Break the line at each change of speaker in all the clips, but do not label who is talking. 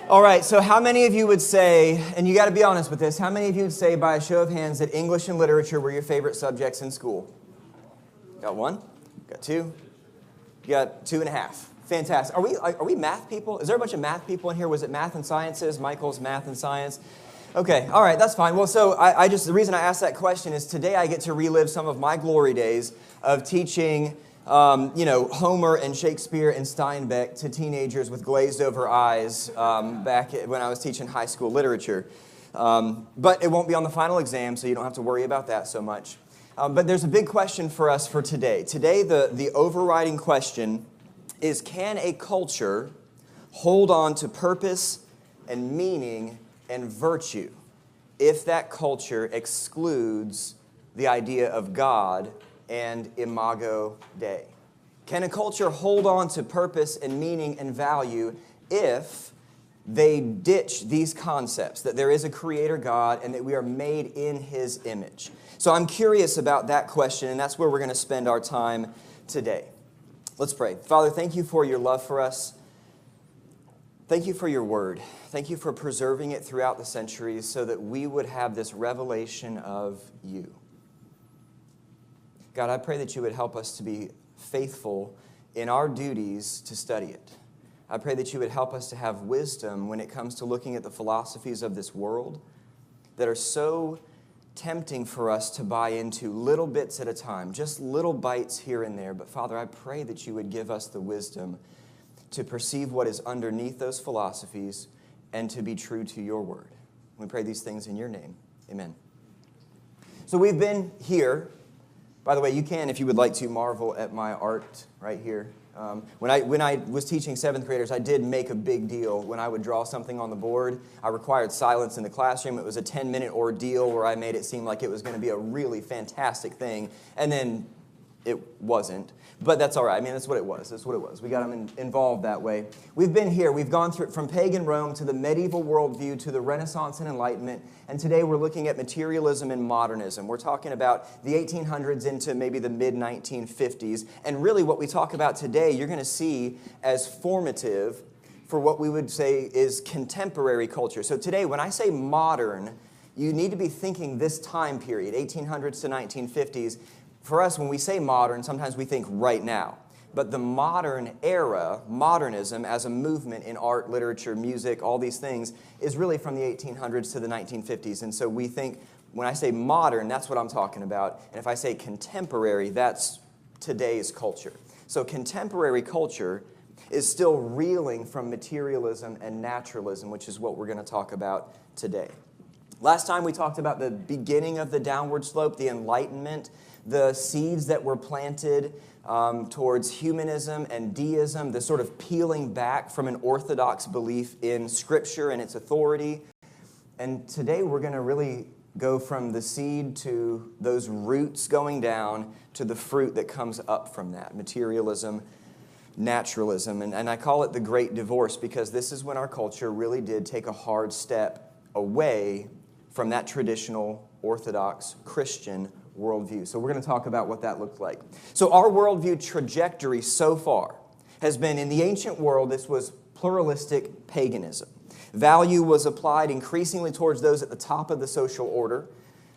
All right, so how many of you would say, and you got to be honest with this, how many of you would say by a show of hands that English and literature were your favorite subjects in school? Got one? Got two? You got 2.5. Fantastic. Are we math people? Is there a bunch of math people in here? Was it math and sciences? Michael's math and science? Okay, all right, that's fine. Well, so the reason I asked that question is today I get to relive some of my glory days of teaching Homer and Shakespeare and Steinbeck to teenagers with glazed over eyes back when I was teaching high school literature. But it won't be on the final exam, so you don't have to worry about that so much. But there's a big question for us for today. Today, the overriding question is, can a culture hold on to purpose and meaning and virtue if that culture excludes the idea of God and Imago Dei? Can a culture hold on to purpose and meaning and value if they ditch these concepts, that there is a creator God and that we are made in His image? So I'm curious about that question, and that's where we're going to spend our time today. Let's pray. Father, thank you for your love for us. Thank you for your word. Thank you for preserving it throughout the centuries so that we would have this revelation of you. God, I pray that you would help us to be faithful in our duties to study it. I pray that you would help us to have wisdom when it comes to looking at the philosophies of this world that are so tempting for us to buy into little bits at a time, just little bites here and there. But Father, I pray that you would give us the wisdom to perceive what is underneath those philosophies and to be true to your word. We pray these things in your name. Amen. So we've been here. By the way, you can, if you would like to, marvel at my art right here. When I was teaching 7th graders, I did make a big deal. When I would draw something on the board, I required silence in the classroom. It was a 10-minute ordeal where I made it seem like it was going to be a really fantastic thing, and then it wasn't. But that's all right. I mean, that's what it was. That's what it was. We got them involved that way. We've been here. We've gone through from pagan Rome to the medieval worldview to the Renaissance and Enlightenment. And today we're looking at materialism and modernism. We're talking about the 1800s into maybe the mid-1950s. And really what we talk about today, you're going to see as formative for what we would say is contemporary culture. So today, when I say modern, you need to be thinking this time period, 1800s to 1950s. For us, when we say modern, sometimes we think right now. But the modern era, modernism as a movement in art, literature, music, all these things, is really from the 1800s to the 1950s. And so we think, when I say modern, that's what I'm talking about. And if I say contemporary, that's today's culture. So contemporary culture is still reeling from materialism and naturalism, which is what we're going to talk about today. Last time we talked about the beginning of the downward slope, the Enlightenment, the seeds that were planted towards humanism and deism, the sort of peeling back from an orthodox belief in Scripture and its authority. And today we're going to really go from the seed to those roots going down to the fruit that comes up from that, materialism, naturalism. And I call it the Great Divorce because this is when our culture really did take a hard step away from that traditional orthodox Christian worldview. So we're going to talk about what that looked like. So our worldview trajectory so far has been, in the ancient world, this was pluralistic paganism. Value was applied increasingly towards those at the top of the social order.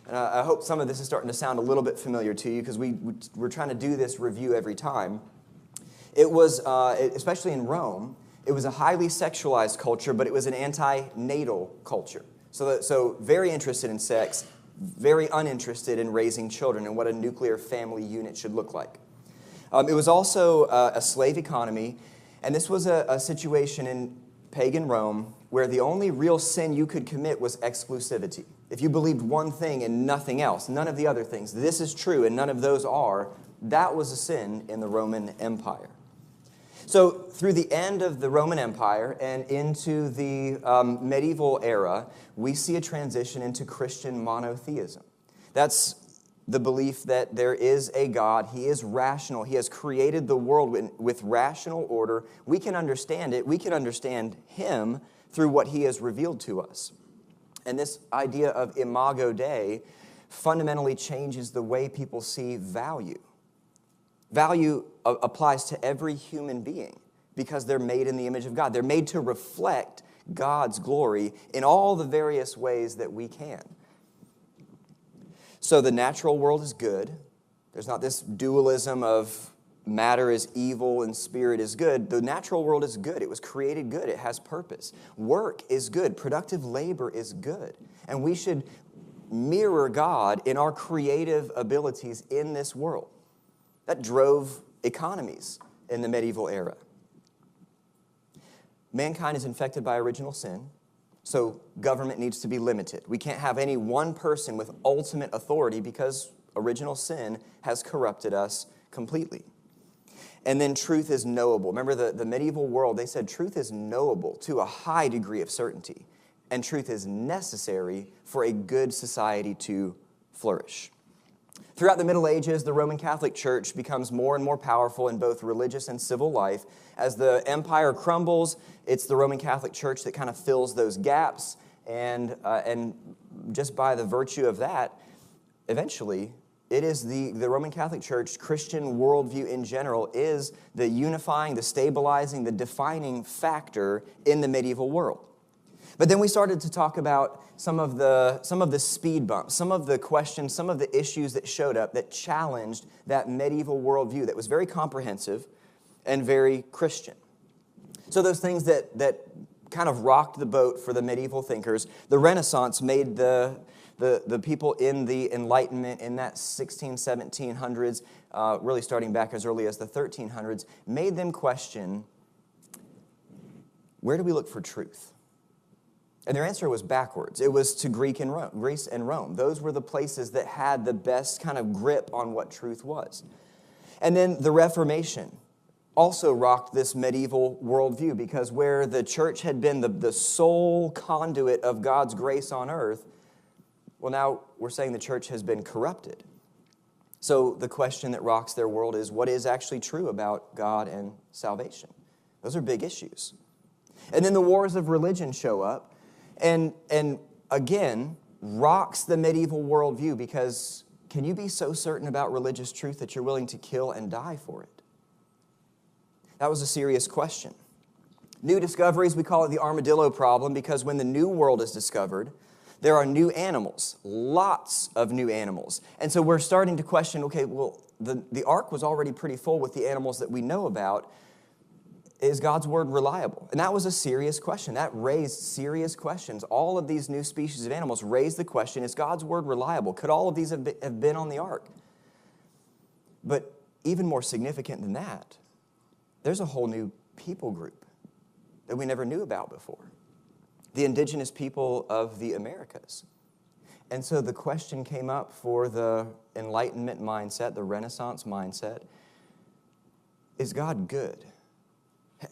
And I hope some of this is starting to sound a little bit familiar to you because we're trying to do this review every time. It was, especially in Rome, it was a highly sexualized culture, but it was an anti-natal culture. So very interested in sex, very uninterested in raising children and what a nuclear family unit should look like. It was also a slave economy, and this was a situation in pagan Rome where the only real sin you could commit was exclusivity. If you believed one thing and nothing else, none of the other things, this is true and none of those are, that was a sin in the Roman Empire. So through the end of the Roman Empire and into the medieval era, we see a transition into Christian monotheism. That's the belief that there is a God. He is rational. He has created the world with rational order. We can understand it. We can understand Him through what He has revealed to us. And this idea of Imago Dei fundamentally changes the way people see value. Value applies to every human being because they're made in the image of God. They're made to reflect God's glory in all the various ways that we can. So the natural world is good. There's not this dualism of matter is evil and spirit is good. The natural world is good. It was created good. It has purpose. Work is good. Productive labor is good. And we should mirror God in our creative abilities in this world. That drove economies in the medieval era. Mankind is infected by original sin, so government needs to be limited. We can't have any one person with ultimate authority because original sin has corrupted us completely. And then truth is knowable. Remember the medieval world, they said truth is knowable to a high degree of certainty, and truth is necessary for a good society to flourish. Throughout the Middle Ages, the Roman Catholic Church becomes more and more powerful in both religious and civil life. As the empire crumbles, it's the Roman Catholic Church that kind of fills those gaps, and just by the virtue of that, eventually, it is the Roman Catholic Church, Christian worldview in general, is the unifying, the stabilizing, the defining factor in the medieval world. But then we started to talk about some of the speed bumps, some of the questions, some of the issues that showed up that challenged that medieval worldview that was very comprehensive and very Christian. So those things that kind of rocked the boat for the medieval thinkers, the Renaissance made the people in the Enlightenment in that 1700s, really starting back as early as the 1300s, made them question, where do we look for truth? And their answer was backwards. It was to Greece and Rome. Those were the places that had the best kind of grip on what truth was. And then the Reformation also rocked this medieval worldview, because where the church had been the sole conduit of God's grace on earth, well, now we're saying the church has been corrupted. So the question that rocks their world is, what is actually true about God and salvation? Those are big issues. And then the wars of religion show up, and again, rocks the medieval worldview, because can you be so certain about religious truth that you're willing to kill and die for it? That was a serious question. New discoveries, we call it the armadillo problem, because when the new world is discovered, there are new animals, lots of new animals. And so we're starting to question, okay, well, the ark was already pretty full with the animals that we know about. Is God's word reliable? And that was a serious question. That raised serious questions. All of these new species of animals raised the question, is God's word reliable? Could all of these have been on the ark? But even more significant than that, there's a whole new people group that we never knew about before. The indigenous people of the Americas. And so the question came up for the Enlightenment mindset, the Renaissance mindset, is God good?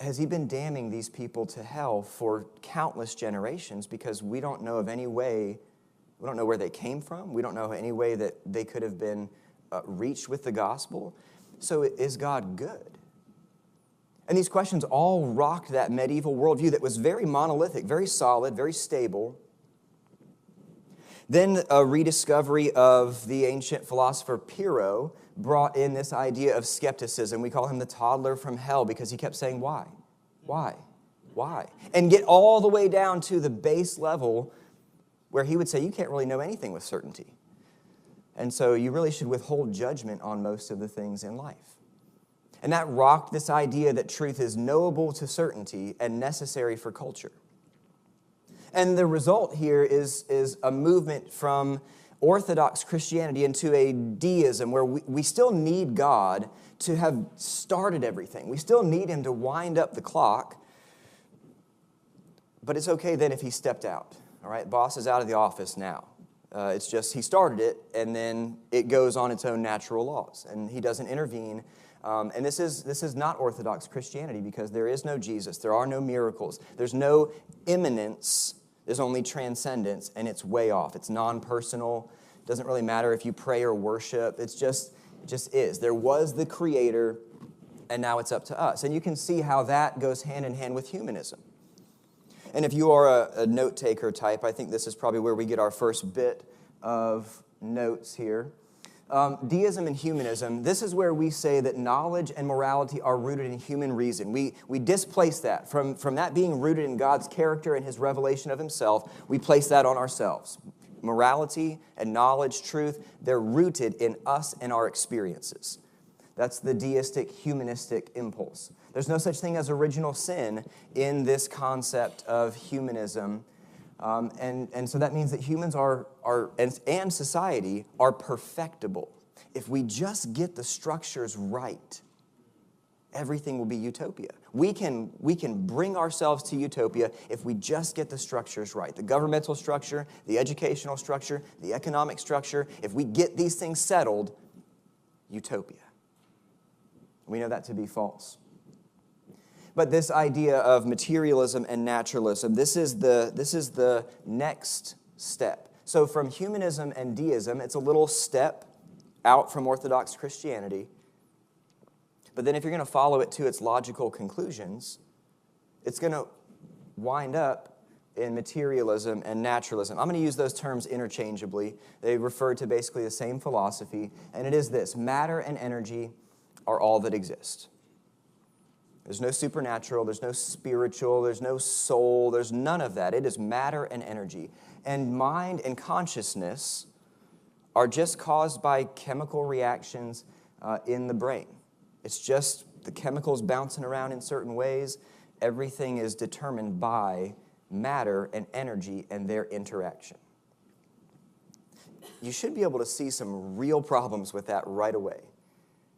Has he been damning these people to hell for countless generations because we don't know of any way, we don't know where they came from, we don't know any way that they could have been reached with the gospel? So is God good? And these questions all rocked that medieval worldview that was very monolithic, very solid, very stable. Then a rediscovery of the ancient philosopher Pyrrho brought in this idea of skepticism. We call him the toddler from hell because he kept saying, why? Why? Why? And get all the way down to the base level where he would say, you can't really know anything with certainty. And so you really should withhold judgment on most of the things in life. And that rocked this idea that truth is knowable to certainty and necessary for culture. And the result here is a movement from Orthodox Christianity into a deism where we still need God to have started everything. We still need him to wind up the clock. But it's okay then if he stepped out. All right, boss is out of the office now. It's just he started it, and then it goes on its own natural laws, and he doesn't intervene. And this is not Orthodox Christianity, because there is no Jesus. There are no miracles. There's no immanence. There's only transcendence, and it's way off. It's non-personal. It doesn't really matter if you pray or worship. It just is. There was the Creator, and now it's up to us. And you can see how that goes hand in hand with humanism. And if you are a note-taker type, I think this is probably where we get our first bit of notes here. Deism and humanism, this is where we say that knowledge and morality are rooted in human reason. We displace that. From that being rooted in God's character and his revelation of himself, we place that on ourselves. Morality and knowledge, truth, they're rooted in us and our experiences. That's the deistic, humanistic impulse. There's no such thing as original sin in this concept of humanism. And so that means that humans and society are perfectible. If we just get the structures right, everything will be utopia. We can bring ourselves to utopia if we just get the structures right. The governmental structure, the educational structure, the economic structure. If we get these things settled, utopia. We know that to be false. But this idea of materialism and naturalism, this is the next step. So from humanism and deism, it's a little step out from Orthodox Christianity. But then if you're going to follow it to its logical conclusions, it's going to wind up in materialism and naturalism. I'm going to use those terms interchangeably. They refer to basically the same philosophy, and it is this: matter and energy are all that exist. There's no supernatural, there's no spiritual, there's no soul, there's none of that. It is matter and energy. And mind and consciousness are just caused by chemical reactions in the brain. It's just the chemicals bouncing around in certain ways. Everything is determined by matter and energy and their interaction. You should be able to see some real problems with that right away.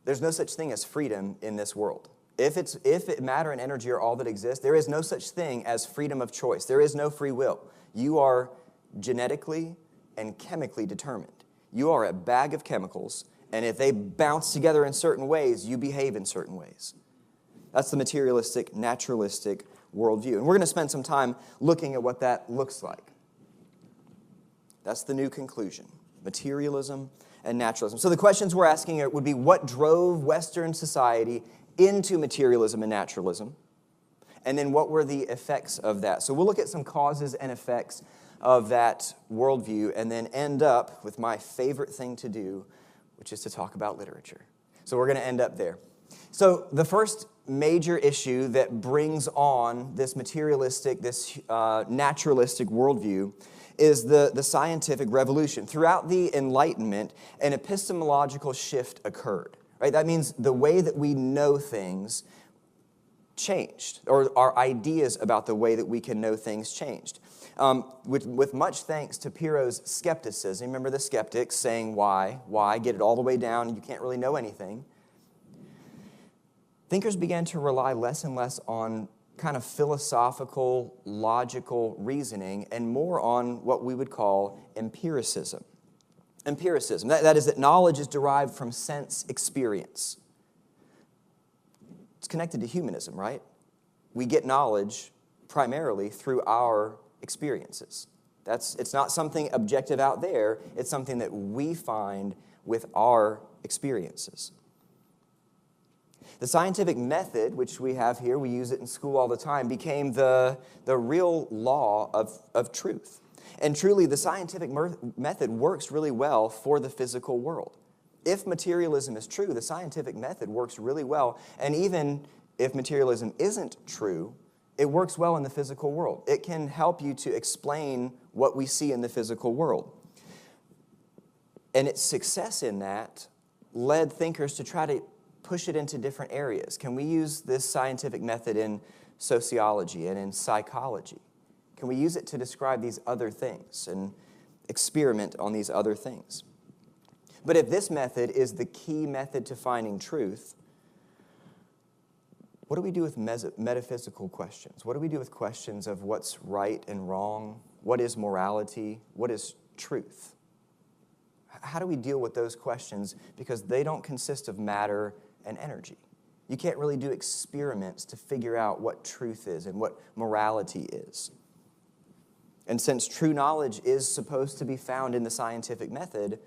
There's no such thing as freedom in this world. If matter and energy are all that exists, there is no such thing as freedom of choice. There is no free will. You are genetically and chemically determined. You are a bag of chemicals, and if they bounce together in certain ways, you behave in certain ways. That's the materialistic, naturalistic worldview. And we're going to spend some time looking at what that looks like. That's the new conclusion: materialism and naturalism. So the questions we're asking would be, what drove Western society into materialism and naturalism? And then what were the effects of that? So we'll look at some causes and effects of that worldview and then end up with my favorite thing to do, which is to talk about literature. So we're going to end up there. So the first major issue that brings on this materialistic, this naturalistic worldview is the scientific revolution. Throughout the Enlightenment, an epistemological shift occurred. Right? That means the way that we know things changed, or our ideas about the way that we can know things changed. With much thanks to Pyrrho's skepticism. Remember the skeptics saying, why, get it all the way down, and you can't really know anything. Thinkers began to rely less and less on kind of philosophical, logical reasoning, and more on what we would call empiricism. Empiricism, that is that knowledge is derived from sense experience. It's connected to humanism, right? We get knowledge primarily through our experiences. It's not something objective out there, it's something that we find with our experiences. The scientific method, which we have here, we use it in school all the time, became the real law of truth. And truly, the scientific method works really well for the physical world. If materialism is true, the scientific method works really well. And even if materialism isn't true, it works well in the physical world. It can help you to explain what we see in the physical world. And its success in that led thinkers to try to push it into different areas. Can we use this scientific method in sociology and in psychology? Can we use it to describe these other things and experiment on these other things? But if this method is the key method to finding truth, what do we do with metaphysical questions? What do we do with questions of what's right and wrong? What is morality? What is truth? How do we deal with those questions? Because they don't consist of matter and energy. You can't really do experiments to figure out what truth is and what morality is. And since true knowledge is supposed to be found in the scientific method,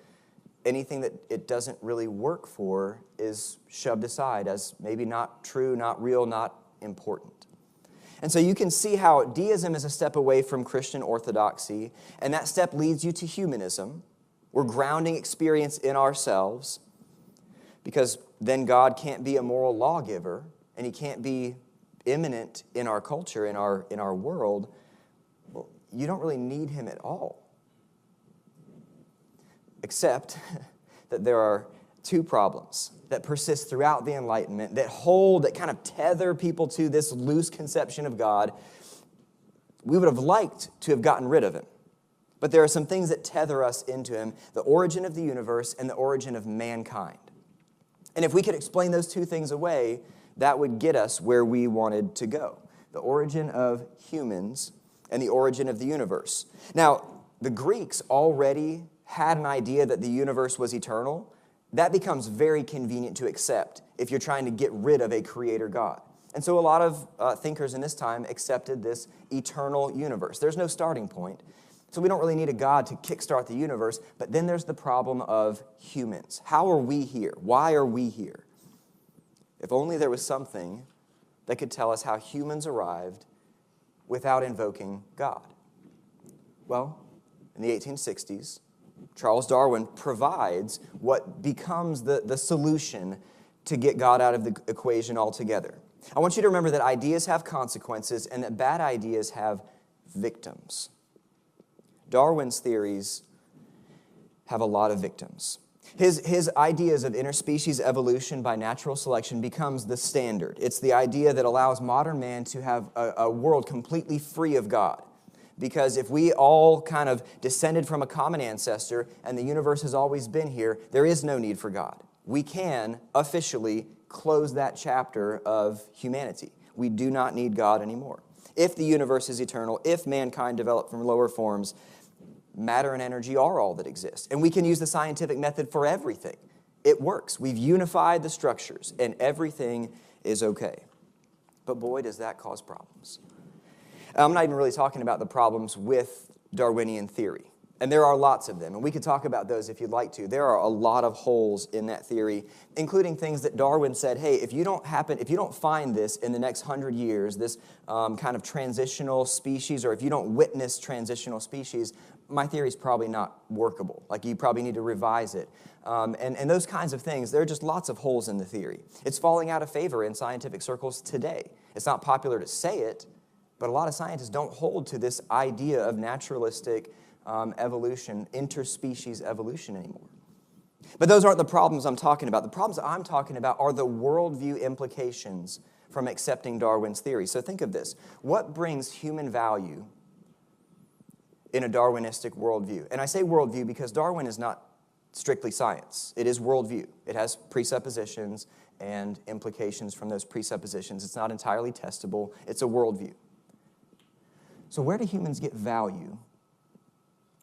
anything that it doesn't really work for is shoved aside as maybe not true, not real, not important. And so you can see how deism is a step away from Christian orthodoxy, and that step leads you to humanism. We're grounding experience in ourselves, because then God can't be a moral lawgiver, and he can't be immanent in our culture, in our world. Well, you don't really need him at all. Except that there are two problems that persist throughout the Enlightenment, that kind of tether people to this loose conception of God. We would have liked to have gotten rid of him. But there are some things that tether us into him: the origin of the universe and the origin of mankind. And if we could explain those two things away, that would get us where we wanted to go: the origin of humans and the origin of the universe. Now, the Greeks already had an idea that the universe was eternal. That becomes very convenient to accept if you're trying to get rid of a creator God. And so a lot of thinkers in this time accepted this eternal universe. There's no starting point. So we don't really need a God to kickstart the universe. But then there's the problem of humans. How are we here? Why are we here? If only there was something that could tell us how humans arrived without invoking God. Well, in the 1860s, Charles Darwin provides what becomes the solution to get God out of the equation altogether. I want you to remember that ideas have consequences and that bad ideas have victims. Darwin's theories have a lot of victims. His ideas of interspecies evolution by natural selection becomes the standard. It's the idea that allows modern man to have a world completely free of God. Because if we all kind of descended from a common ancestor and the universe has always been here, there is no need for God. We can officially close that chapter of humanity. We do not need God anymore. If the universe is eternal, if mankind developed from lower forms, matter and energy are all that exist. And we can use the scientific method for everything. It works. We've unified the structures and everything is okay. But boy, does that cause problems. I'm not even really talking about the problems with Darwinian theory. And there are lots of them, and we could talk about those if you'd like to. There are a lot of holes in that theory, including things that Darwin said, hey, if you don't find this in the next 100 years, this kind of transitional species, or if you don't witness transitional species, my theory is probably not workable. Like, you probably need to revise it. And those kinds of things, there are just lots of holes in the theory. It's falling out of favor in scientific circles today. It's not popular to say it, but a lot of scientists don't hold to this idea of naturalistic evolution, interspecies evolution anymore. But those aren't the problems I'm talking about. The problems I'm talking about are the worldview implications from accepting Darwin's theory. So think of this. What brings human value in a Darwinistic worldview? And I say worldview because Darwin is not strictly science. It is worldview. It has presuppositions and implications from those presuppositions. It's not entirely testable. It's a worldview. So where do humans get value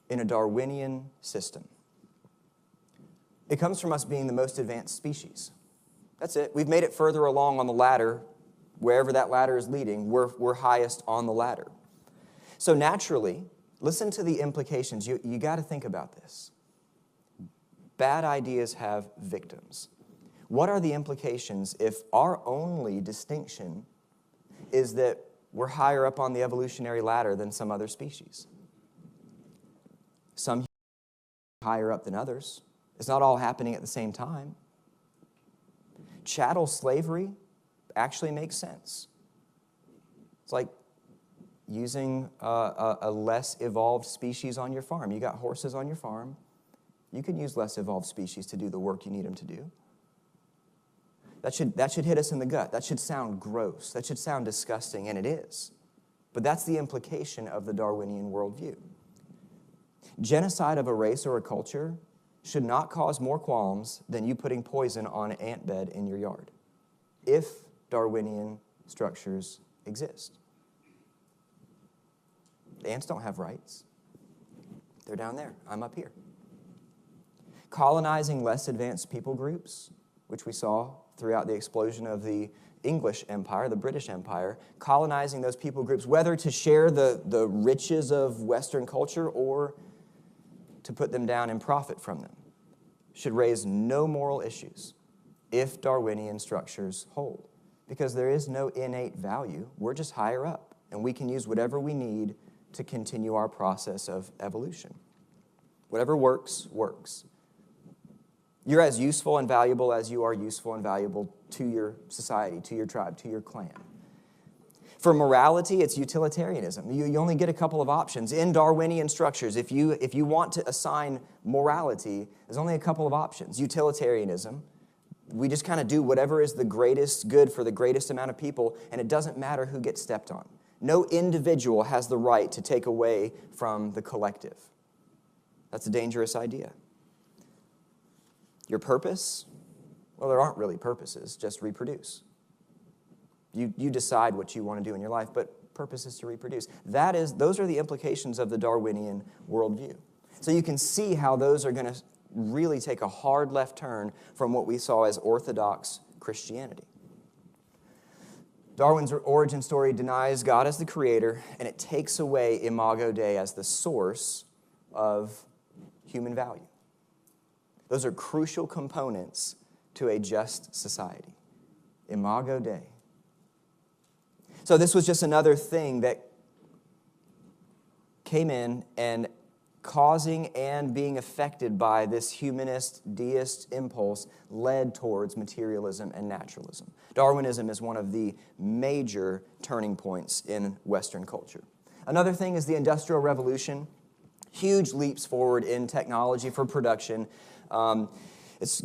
in a Darwinian system? It comes from us being the most advanced species. That's it. We've made it further along on the ladder. Wherever that ladder is leading, we're highest on the ladder. So naturally, listen to the implications. You got to think about this. Bad ideas have victims. What are the implications if our only distinction is that we're higher up on the evolutionary ladder than some other species? Some higher up than others. It's not all happening at the same time. Chattel slavery actually makes sense. It's like using a less evolved species on your farm. You got horses on your farm. You can use less evolved species to do the work you need them to do. That should hit us in the gut. That should sound gross. That should sound disgusting, and it is. But that's the implication of the Darwinian worldview. Genocide of a race or a culture should not cause more qualms than you putting poison on an ant bed in your yard, if Darwinian structures exist. The ants don't have rights. They're down there. I'm up here. Colonizing less advanced people groups, which we saw throughout the explosion of the English Empire, the British Empire, colonizing those people groups, whether to share the riches of Western culture or to put them down and profit from them, should raise no moral issues if Darwinian structures hold. Because there is no innate value. We're just higher up, and we can use whatever we need to continue our process of evolution. Whatever works, works. You're as useful and valuable as you are useful and valuable to your society, to your tribe, to your clan. For morality, it's utilitarianism. You only get a couple of options. In Darwinian structures, if you want to assign morality, there's only a couple of options. Utilitarianism. We just kind of do whatever is the greatest good for the greatest amount of people, and it doesn't matter who gets stepped on. No individual has the right to take away from the collective. That's a dangerous idea. Your purpose? Well, there aren't really purposes, just reproduce. You decide what you want to do in your life, but purpose is to reproduce. Those are the implications of the Darwinian worldview. So you can see how those are going to really take a hard left turn from what we saw as orthodox Christianity. Darwin's origin story denies God as the creator, and it takes away Imago Dei as the source of human value. Those are crucial components to a just society. Imago Dei. So this was just another thing that came in and causing and being affected by this humanist, deist impulse led towards materialism and naturalism. Darwinism is one of the major turning points in Western culture. Another thing is the Industrial Revolution. Huge leaps forward in technology for production. It's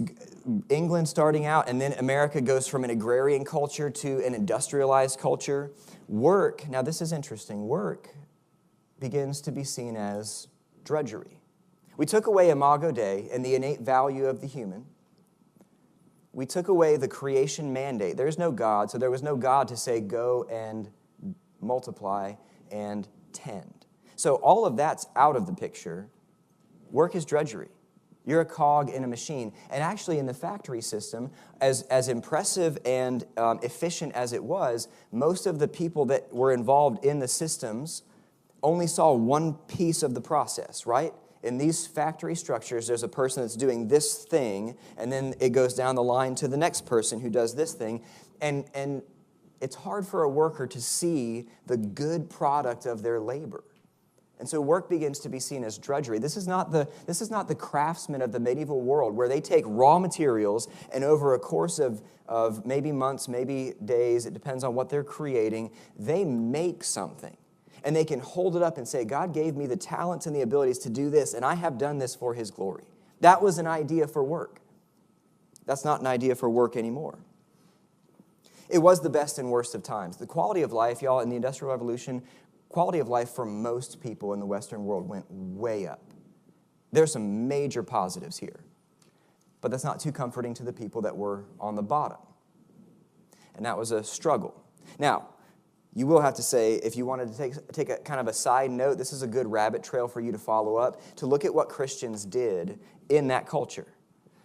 England starting out, and then America goes from an agrarian culture to an industrialized culture. Work, now this is interesting, work begins to be seen as drudgery. We took away Imago Dei and the innate value of the human. We took away the creation mandate. There's no God, so there was no God to say, go and multiply and tend. So all of that's out of the picture. Work is drudgery. You're a cog in a machine. And actually in the factory system, as impressive and efficient as it was, most of the people that were involved in the systems only saw one piece of the process, right? In these factory structures, there's a person that's doing this thing, and then it goes down the line to the next person who does this thing. And it's hard for a worker to see the good product of their labor. And so work begins to be seen as drudgery. This is not the craftsmen of the medieval world where they take raw materials and over a course of maybe months, maybe days, it depends on what they're creating, they make something. And they can hold it up and say, God gave me the talents and the abilities to do this, and I have done this for His glory. That was an idea for work. That's not an idea for work anymore. It was the best and worst of times. The quality of life, y'all, in the Industrial Revolution, quality of life for most people in the Western world went way up. There's some major positives here. But that's not too comforting to the people that were on the bottom. And that was a struggle. Now, you will have to say, if you wanted to take a kind of a side note, this is a good rabbit trail for you to follow up, to look at what Christians did in that culture.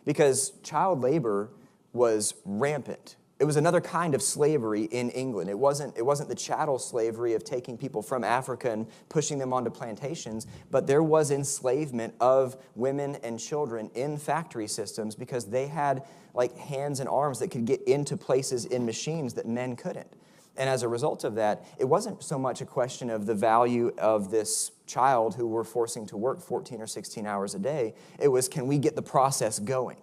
Because child labor was rampant. It was another kind of slavery in England. It wasn't the chattel slavery of taking people from Africa and pushing them onto plantations, but there was enslavement of women and children in factory systems because they had like hands and arms that could get into places in machines that men couldn't. And as a result of that, it wasn't so much a question of the value of this child who we're forcing to work 14 or 16 hours a day. It was, can we get the process going?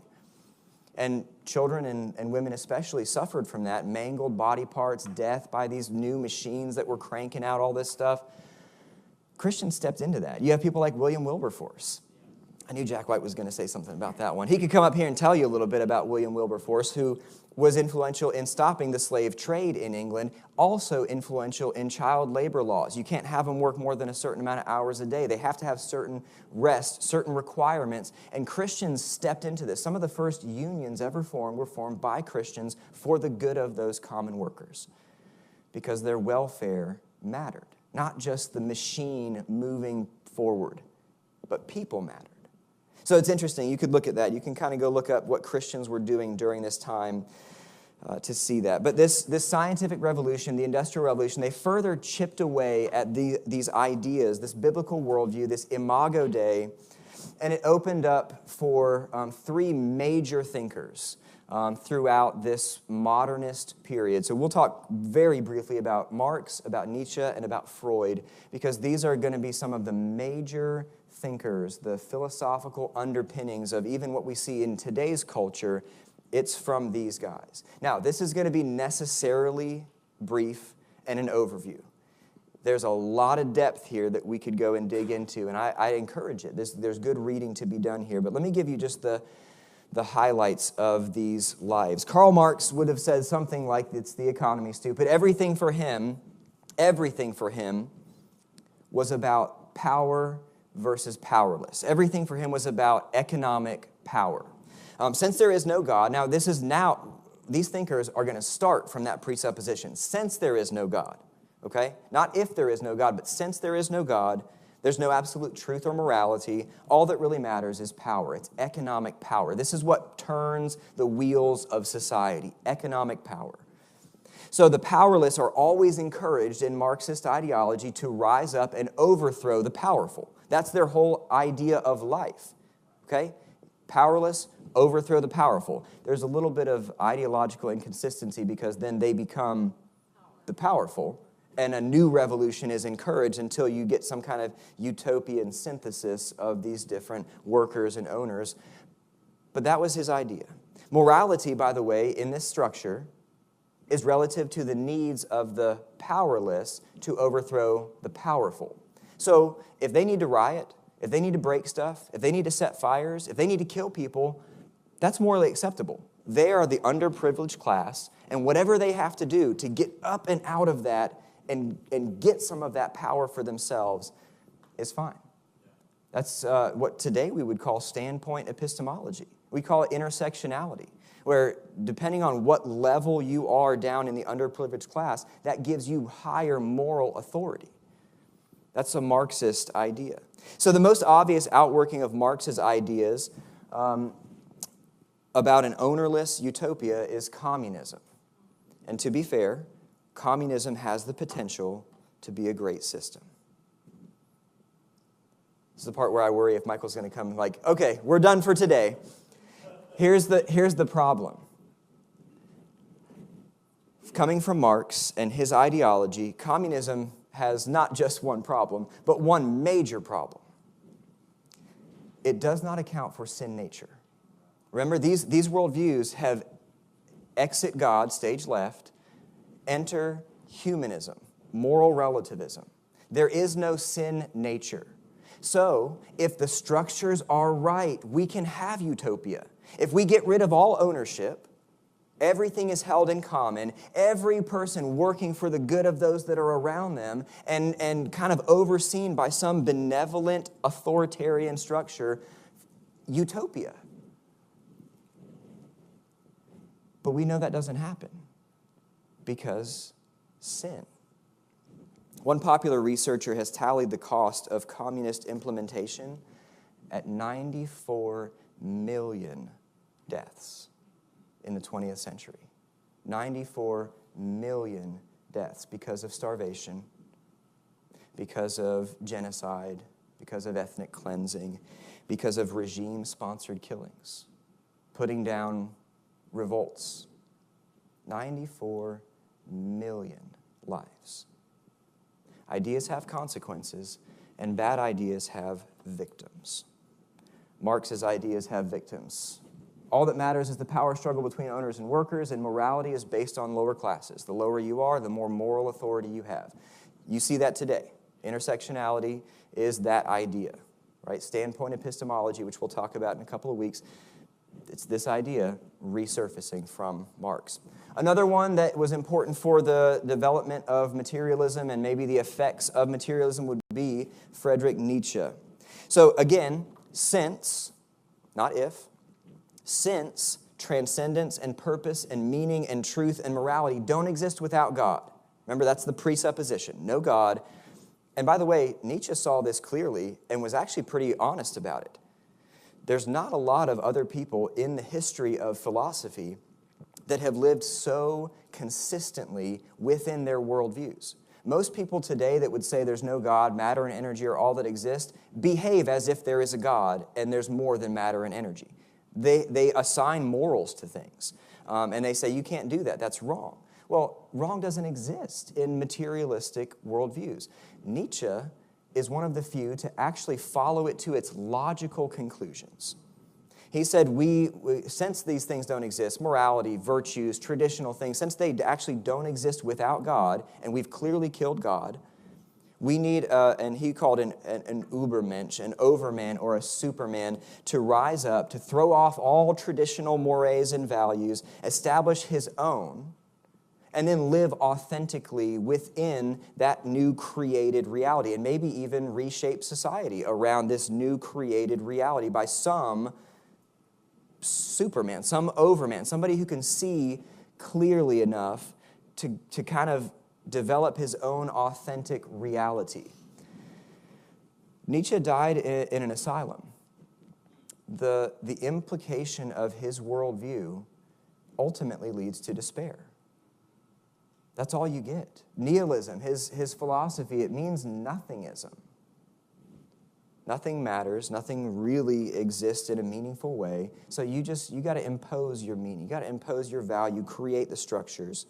And children and women especially suffered from that, mangled body parts, death by these new machines that were cranking out all this stuff. Christians stepped into that. You have people like William Wilberforce. I knew Jack White was going to say something about that one. He could come up here and tell you a little bit about William Wilberforce, who was influential in stopping the slave trade in England, also influential in child labor laws. You can't have them work more than a certain amount of hours a day. They have to have certain rest, certain requirements, and Christians stepped into this. Some of the first unions ever formed were formed by Christians for the good of those common workers because their welfare mattered. Not just the machine moving forward, but people mattered. So it's interesting. You could look at that. You can kind of go look up what Christians were doing during this time to see that. But this scientific revolution, the Industrial Revolution, they further chipped away at these ideas, this biblical worldview, this Imago Dei, and it opened up for three major thinkers. throughout this modernist period. So we'll talk very briefly about Marx, about Nietzsche, and about Freud, because these are going to be some of the major thinkers, the philosophical underpinnings of even what we see in today's culture. It's from these guys. Now, this is going to be necessarily brief and an overview. There's a lot of depth here that we could go and dig into, and I encourage it. There's good reading to be done here, but let me give you just the highlights of these lives. Karl Marx would have said something like, it's the economy, stupid. Everything for him was about power versus powerless. Everything for him was about economic power. Since there is no God, these thinkers are going to start from that presupposition. Since there is no God, okay? Not if there is no God, but since there is no God, there's no absolute truth or morality. All that really matters is power. It's economic power. This is what turns the wheels of society, economic power. So the powerless are always encouraged in Marxist ideology to rise up and overthrow the powerful. That's their whole idea of life, okay? Powerless, overthrow the powerful. There's a little bit of ideological inconsistency because then they become the powerful, and a new revolution is encouraged until you get some kind of utopian synthesis of these different workers and owners. But that was his idea. Morality, by the way, in this structure is relative to the needs of the powerless to overthrow the powerful. So if they need to riot, if they need to break stuff, if they need to set fires, if they need to kill people, that's morally acceptable. They are the underprivileged class, and whatever they have to do to get up and out of that and get some of that power for themselves is fine. That's what today we would call standpoint epistemology. We call it intersectionality, where depending on what level you are down in the underprivileged class, that gives you higher moral authority. That's a Marxist idea. So the most obvious outworking of Marx's ideas about an ownerless utopia is communism. And to be fair, communism has the potential to be a great system. This is the part where I worry if Michael's going to come like, okay, we're done for today. Here's the problem. Coming from Marx and his ideology, communism has not just one problem, but one major problem. It does not account for sin nature. Remember, these worldviews have exit God, stage left, enter humanism, moral relativism. There is no sin nature. So, if the structures are right, we can have utopia. If we get rid of all ownership, everything is held in common, every person working for the good of those that are around them, and kind of overseen by some benevolent authoritarian structure, utopia. But we know that doesn't happen because sin. One popular researcher has tallied the cost of communist implementation at 94 million deaths in the 20th century. 94 million deaths because of starvation, because of genocide, because of ethnic cleansing, because of regime-sponsored killings, putting down revolts. 94 million lives. Ideas have consequences, and bad ideas have victims. Marx's ideas have victims. All that matters is the power struggle between owners and workers, and morality is based on lower classes. The lower you are, the more moral authority you have. You see that today. Intersectionality is that idea, right? Standpoint epistemology, which we'll talk about in a couple of weeks. It's this idea resurfacing from Marx. Another one that was important for the development of materialism and maybe the effects of materialism would be Friedrich Nietzsche. So again, since, not if, since transcendence and purpose and meaning and truth and morality don't exist without God. Remember, that's the presupposition. No God. And by the way, Nietzsche saw this clearly and was actually pretty honest about it. There's not a lot of other people in the history of philosophy that have lived so consistently within their worldviews. Most people today that would say there's no God, matter and energy are all that exist, behave as if there is a God and there's more than matter and energy. They assign morals to things. And they say, you can't do that. That's wrong. Well, wrong doesn't exist in materialistic worldviews. Nietzsche is one of the few to actually follow it to its logical conclusions. He said, since these things don't exist, morality, virtues, traditional things, since they actually don't exist without God, and we've clearly killed God, we need, and he called an Übermensch, an overman or a superman, to rise up, to throw off all traditional mores and values, establish his own, and then live authentically within that new created reality, and maybe even reshape society around this new created reality by some superman, some overman, somebody who can see clearly enough to kind of develop his own authentic reality. Nietzsche died in an asylum. The implication of his worldview ultimately leads to despair. That's all you get. Nihilism, his philosophy, it means nothingism. Nothing matters. Nothing really exists in a meaningful way. So you got to impose your meaning. You got to impose your value, create the structures.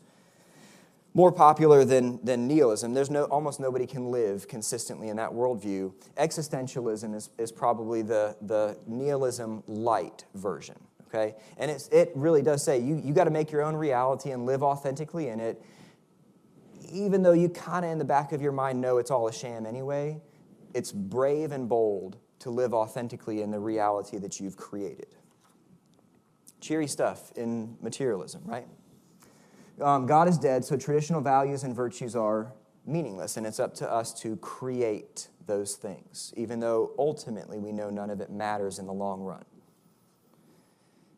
More popular than nihilism, almost nobody can live consistently in that worldview. Existentialism is probably the nihilism light version. Okay, and it really does say you got to make your own reality and live authentically in it, even though you kind of in the back of your mind know it's all a sham anyway. It's brave and bold to live authentically in the reality that you've created. Cheery stuff in materialism, right? God is dead, so traditional values and virtues are meaningless, and it's up to us to create those things, even though ultimately we know none of it matters in the long run.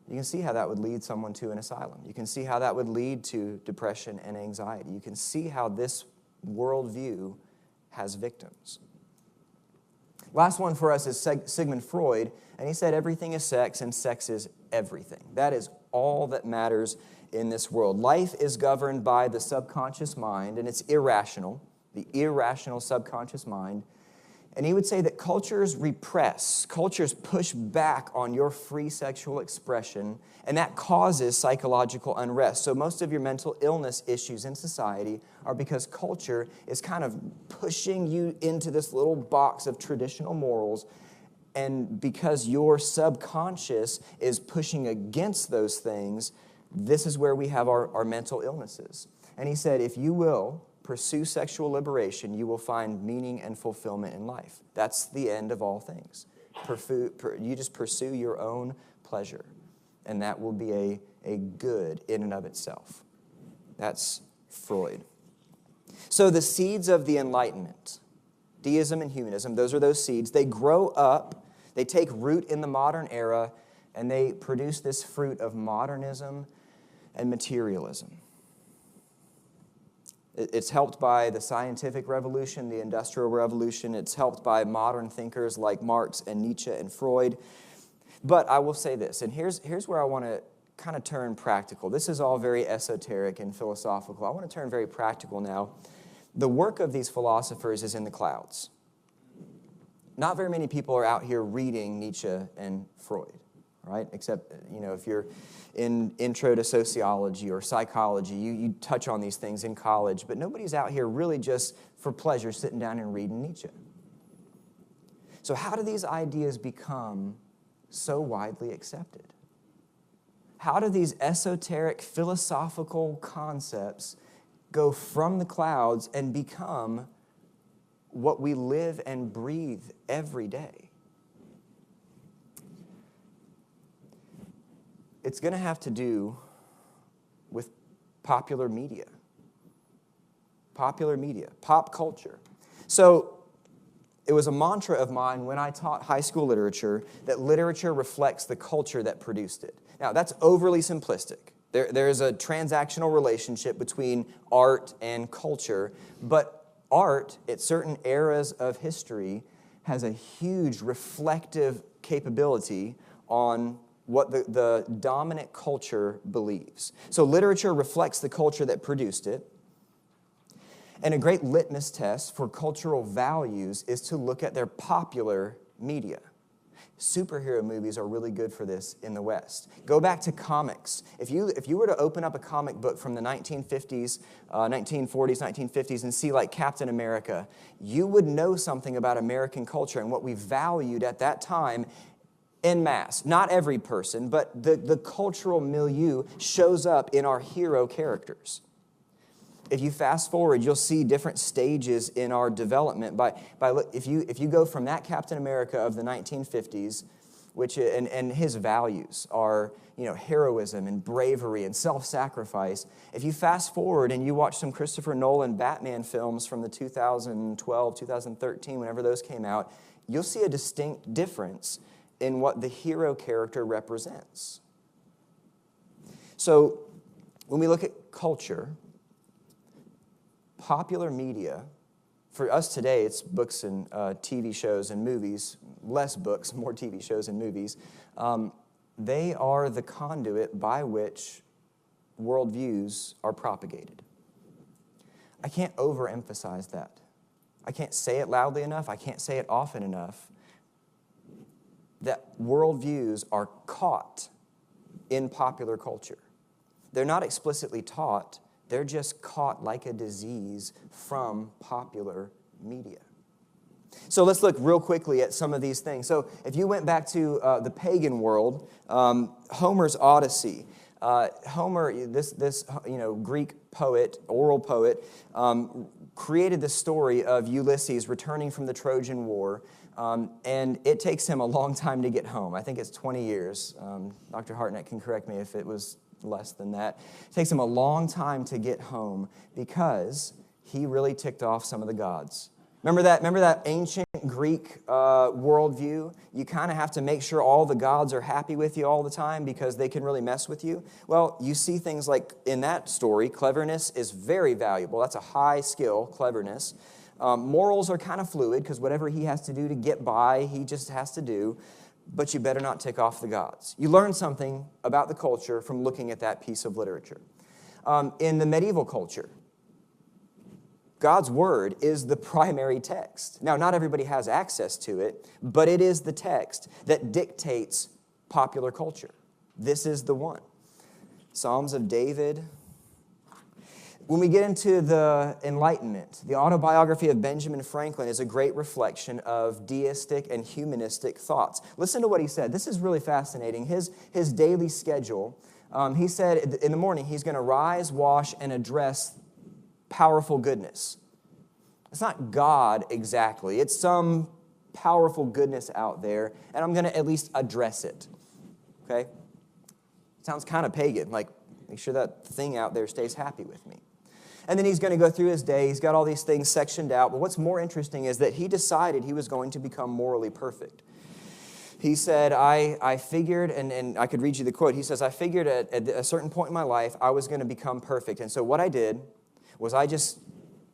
You can see how that would lead someone to an asylum. You can see how that would lead to depression and anxiety. You can see how this worldview has victims. Last one for us is Sigmund Freud, and he said everything is sex, and sex is everything. That is all that matters in this world. Life is governed by the subconscious mind, and it's irrational, the irrational subconscious mind. And he would say that cultures repress, cultures push back on your free sexual expression, and that causes psychological unrest. So most of your mental illness issues in society are because culture is kind of pushing you into this little box of traditional morals, and because your subconscious is pushing against those things, this is where we have our mental illnesses. And he said, if you will pursue sexual liberation, you will find meaning and fulfillment in life. That's the end of all things. You just pursue your own pleasure, and that will be a good in and of itself. That's Freud. So the seeds of the Enlightenment, deism and humanism, those are those seeds. They grow up, they take root in the modern era, and they produce this fruit of modernism and materialism. It's helped by the scientific revolution, the industrial revolution. It's helped by modern thinkers like Marx and Nietzsche and Freud. But I will say this, and here's where I want to kind of turn practical. This is all very esoteric and philosophical. I want to turn very practical now. The work of these philosophers is in the clouds. Not very many people are out here reading Nietzsche and Freud, right? Except, if you're in intro to sociology or psychology, you touch on these things in college, but nobody's out here really just for pleasure sitting down and reading Nietzsche. So how do these ideas become so widely accepted? How do these esoteric philosophical concepts go from the clouds and become what we live and breathe every day? It's going to have to do with popular media, pop culture. So it was a mantra of mine when I taught high school literature that literature reflects the culture that produced it. Now, that's overly simplistic. There is a transactional relationship between art and culture, but art at certain eras of history has a huge reflective capability on what the dominant culture believes. So literature reflects the culture that produced it. And a great litmus test for cultural values is to look at their popular media. Superhero movies are really good for this in the West. Go back to comics. If you were to open up a comic book from the 1950s, 1940s, 1950s, and see like Captain America, you would know something about American culture and what we valued at that time en masse. Not every person, but the cultural milieu shows up in our hero characters. If you fast forward, you'll see different stages in our development. If you go from that Captain America of the 1950s, and his values are heroism and bravery and self-sacrifice. If you fast forward and you watch some Christopher Nolan Batman films from the 2012, 2013, whenever those came out, you'll see a distinct difference in what the hero character represents. So when we look at culture, popular media, for us today, it's books and TV shows and movies, less books, more TV shows and movies. They are the conduit by which worldviews are propagated. I can't overemphasize that. I can't say it loudly enough. I can't say it often enough. That worldviews are caught in popular culture. They're not explicitly taught. They're just caught like a disease from popular media. So let's look real quickly at some of these things. So if you went back to the pagan world, Homer's Odyssey. Homer, this Greek poet, oral poet, created the story of Ulysses returning from the Trojan War, and it takes him a long time to get home. I think it's 20 years. Dr. Hartnett can correct me if it was less than that. It takes him a long time to get home because he really ticked off some of the gods. Remember that ancient Greek worldview? You kind of have to make sure all the gods are happy with you all the time because they can really mess with you. Well, you see things like in that story, cleverness is very valuable. That's a high skill, cleverness. Morals are kind of fluid because whatever he has to do to get by, he just has to do. But you better not tick off the gods. You learn something about the culture from looking at that piece of literature. In the medieval culture, God's Word is the primary text. Now, not everybody has access to it, but it is the text that dictates popular culture. This is the one. Psalms of David. When we get into the Enlightenment, the autobiography of Benjamin Franklin is a great reflection of deistic and humanistic thoughts. Listen to what he said. This is really fascinating. His daily schedule, he said in the morning he's going to rise, wash, and address powerful goodness. It's not God exactly. It's some powerful goodness out there, and I'm going to at least address it. Okay? Sounds kind of pagan, like make sure that thing out there stays happy with me. And then he's going to go through his day. He's got all these things sectioned out. But what's more interesting is that he decided he was going to become morally perfect. He said, I figured, and I could read you the quote. He says, I figured at a certain point in my life, I was going to become perfect. And so what I did was I just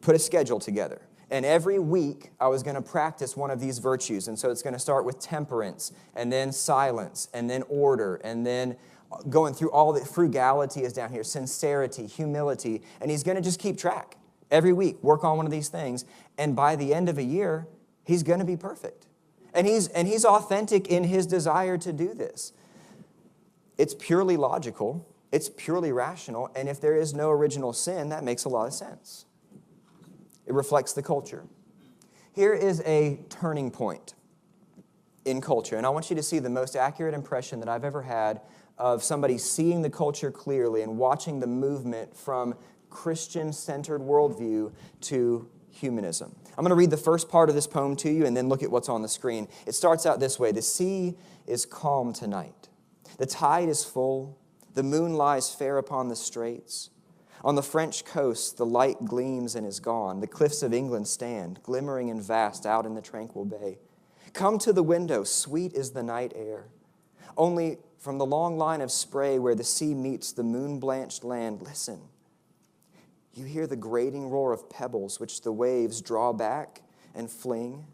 put a schedule together. And every week, I was going to practice one of these virtues. And so it's going to start with temperance, and then silence, and then order, and then going through all the frugality is down here, sincerity, humility, and he's going to just keep track. Every week, work on one of these things, and by the end of a year, he's going to be perfect. And he's authentic in his desire to do this. It's purely logical, it's purely rational, and if there is no original sin, that makes a lot of sense. It reflects the culture. Here is a turning point in culture, and I want you to see the most accurate impression that I've ever had of somebody seeing the culture clearly and watching the movement from Christian-centered worldview to humanism. I'm going to read the first part of this poem to you and then look at what's on the screen. It starts out this way. The sea is calm tonight. The tide is full. The moon lies fair upon the straits. On the French coast, the light gleams and is gone. The cliffs of England stand, glimmering and vast out in the tranquil bay. Come to the window, sweet is the night air. Only from the long line of spray where the sea meets the moon-blanched land, listen. You hear the grating roar of pebbles which the waves draw back and fling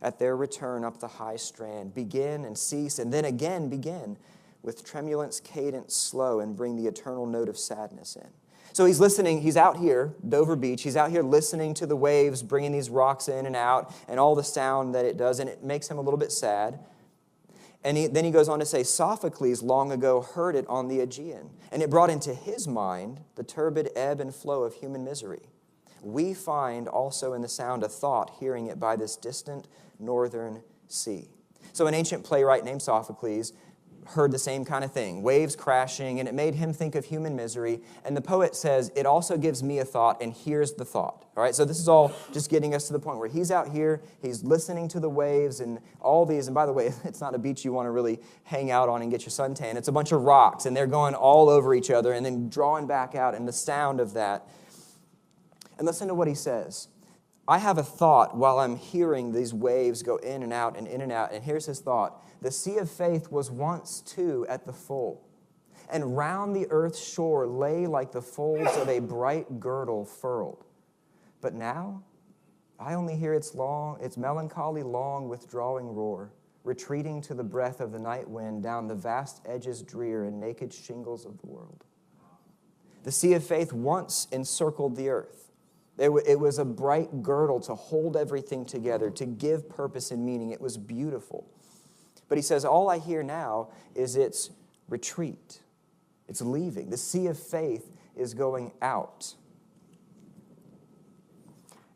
at their return up the high strand. Begin and cease and then again begin with tremulance cadence slow and bring the eternal note of sadness in. So he's listening, he's out here, Dover Beach, he's out here listening to the waves, bringing these rocks in and out and all the sound that it does, and it makes him a little bit sad. And then he goes on to say, Sophocles long ago heard it on the Aegean, and it brought into his mind the turbid ebb and flow of human misery. We find also in the sound a thought, hearing it by this distant northern sea. So an ancient playwright named Sophocles heard the same kind of thing, waves crashing, and it made him think of human misery. And the poet says, it also gives me a thought, and here's the thought. All right, so this is all just getting us to the point where he's out here, he's listening to the waves and all these. And by the way, it's not a beach you want to really hang out on and get your suntan. It's a bunch of rocks, and they're going all over each other and then drawing back out, and the sound of that. And listen to what he says. I have a thought while I'm hearing these waves go in and out and in and out. And here's his thought. The sea of faith was once too at the full, and round the earth's shore lay like the folds of a bright girdle furled. But now I only hear its melancholy long withdrawing roar, retreating to the breath of the night wind down the vast edges drear and naked shingles of the world. The sea of faith once encircled the earth. It was a bright girdle to hold everything together, to give purpose and meaning. It was beautiful. But he says, all I hear now is its retreat. It's leaving. The sea of faith is going out.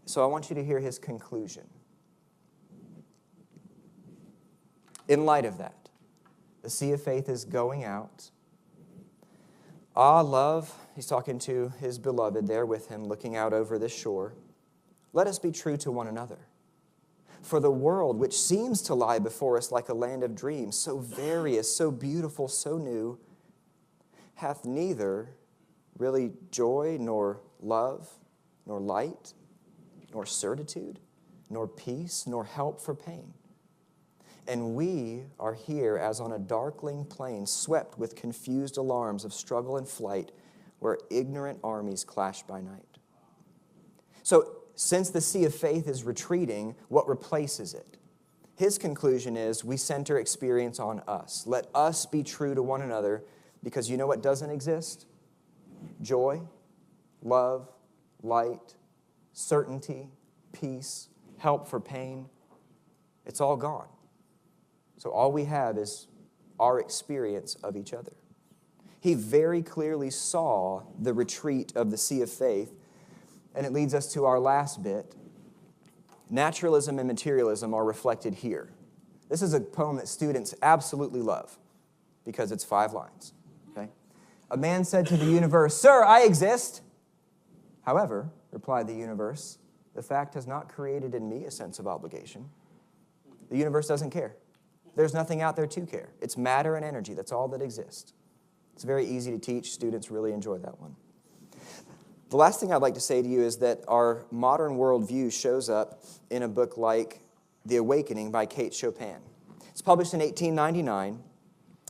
So I want you to hear his conclusion. In light of that, the sea of faith is going out. Ah, love, he's talking to his beloved there with him, looking out over this shore. Let us be true to one another. For the world, which seems to lie before us like a land of dreams, so various, so beautiful, so new, hath neither really joy, nor love, nor light, nor certitude, nor peace, nor help for pain. And we are here as on a darkling plain, swept with confused alarms of struggle and flight, where ignorant armies clash by night. So, since the sea of faith is retreating, what replaces it? His conclusion is, we center experience on us. Let us be true to one another, because you know what doesn't exist? Joy, love, light, certainty, peace, help for pain. It's all gone. So all we have is our experience of each other. He very clearly saw the retreat of the sea of faith, and it leads us to our last bit. Naturalism and materialism are reflected here. This is a poem that students absolutely love because it's 5 lines. Okay? A man said to the universe, "Sir, I exist." However, replied the universe, the fact has not created in me a sense of obligation. The universe doesn't care. There's nothing out there to care. It's matter and energy. That's all that exists. It's very easy to teach. Students really enjoy that one. The last thing I'd like to say to you is that our modern worldview shows up in a book like The Awakening by Kate Chopin. It's published in 1899.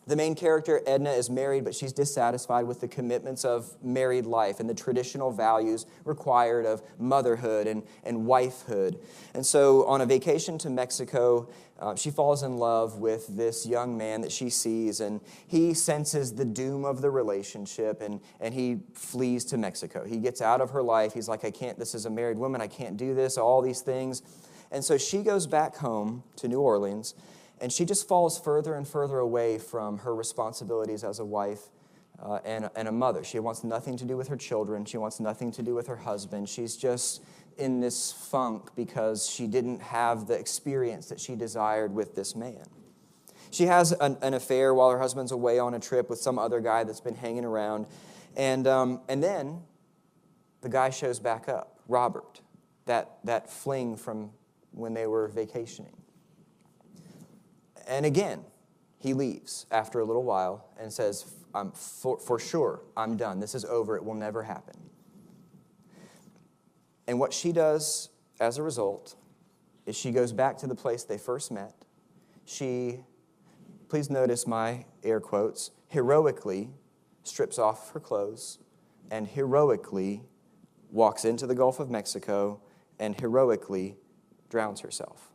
The main character, Edna, is married, but she's dissatisfied with the commitments of married life and the traditional values required of motherhood and wifehood. And so on a vacation to Mexico, she falls in love with this young man that she sees, and he senses the doom of the relationship, and he flees to Mexico. He gets out of her life. He's like, I can't, this is a married woman, I can't do this, all these things. And so she goes back home to New Orleans, and she just falls further and further away from her responsibilities as a wife and a mother. She wants nothing to do with her children. She wants nothing to do with her husband. She's just in this funk because she didn't have the experience that she desired with this man. She has an affair while her husband's away on a trip with some other guy that's been hanging around. And then the guy shows back up, Robert, that fling from when they were vacationing. And again, he leaves after a little while and says, for sure, I'm done. This is over. It will never happen. And what she does as a result is she goes back to the place they first met. She, please notice my air quotes, heroically strips off her clothes and heroically walks into the Gulf of Mexico and heroically drowns herself.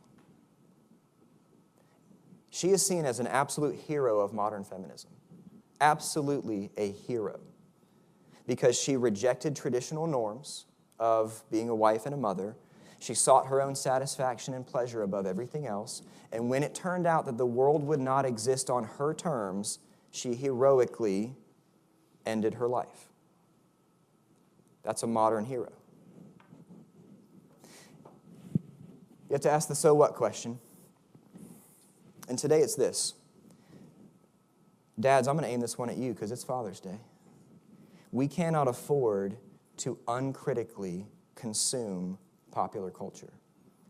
She is seen as an absolute hero of modern feminism. Absolutely a hero. Because she rejected traditional norms of being a wife and a mother, She sought her own satisfaction and pleasure above everything else. And when it turned out that the world would not exist on her terms, she heroically ended her life. That's a modern hero. You have to ask the so what question. And today it's this. Dads, I'm going to aim this one at you because it's Father's Day. We cannot afford to uncritically consume popular culture.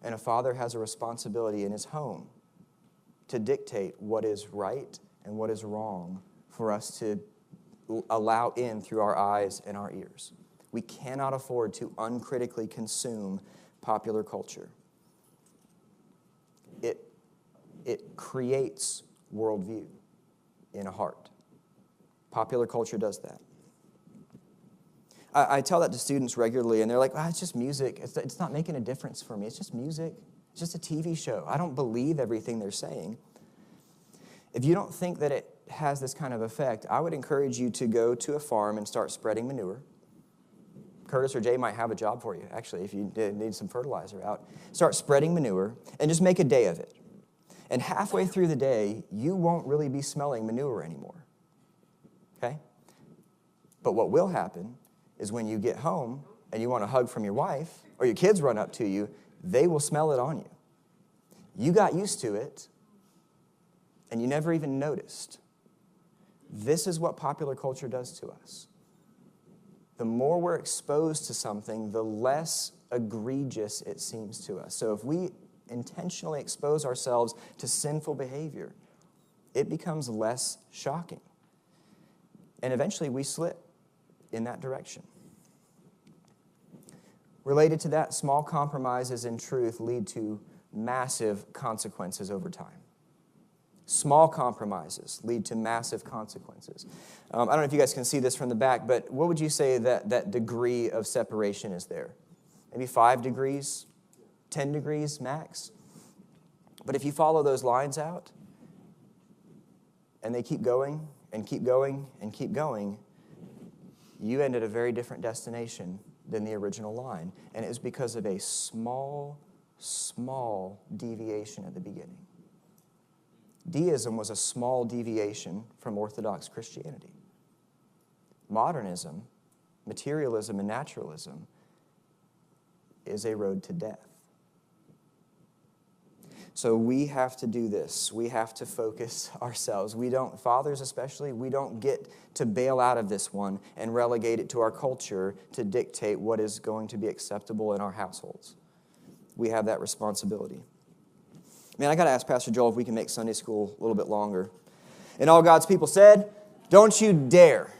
And a father has a responsibility in his home to dictate what is right and what is wrong for us to allow in through our eyes and our ears. We cannot afford to uncritically consume popular culture. It creates worldview in a heart. Popular culture does that. I tell that to students regularly, and they're like, it's just music. It's not making a difference for me. It's just music. It's just a TV show. I don't believe everything they're saying. If you don't think that it has this kind of effect, I would encourage you to go to a farm and start spreading manure. Curtis or Jay might have a job for you, actually, if you need some fertilizer out. Start spreading manure and just make a day of it. And halfway through the day, you won't really be smelling manure anymore. Okay? But what will happen is when you get home and you want a hug from your wife, or your kids run up to you, they will smell it on you. You got used to it, and you never even noticed. This is what popular culture does to us. The more we're exposed to something, the less egregious it seems to us. So if we intentionally expose ourselves to sinful behavior, it becomes less shocking. And eventually we slip in that direction. Related to that, small compromises in truth lead to massive consequences over time. Small compromises lead to massive consequences. I don't know if you guys can see this from the back, but what would you say that degree of separation is there? Maybe 5 degrees, 10 degrees max? But if you follow those lines out, and they keep going, and keep going, and keep going, you end at a very different destination than the original line. And it was because of a small deviation at the beginning. Deism was a small deviation from Orthodox Christianity. Modernism, materialism, and naturalism is a road to death. So we have to do this. We have to focus ourselves. Fathers especially, we don't get to bail out of this one and relegate it to our culture to dictate what is going to be acceptable in our households. We have that responsibility. Man, I got to ask Pastor Joel if we can make Sunday school a little bit longer. And all God's people said, don't you dare.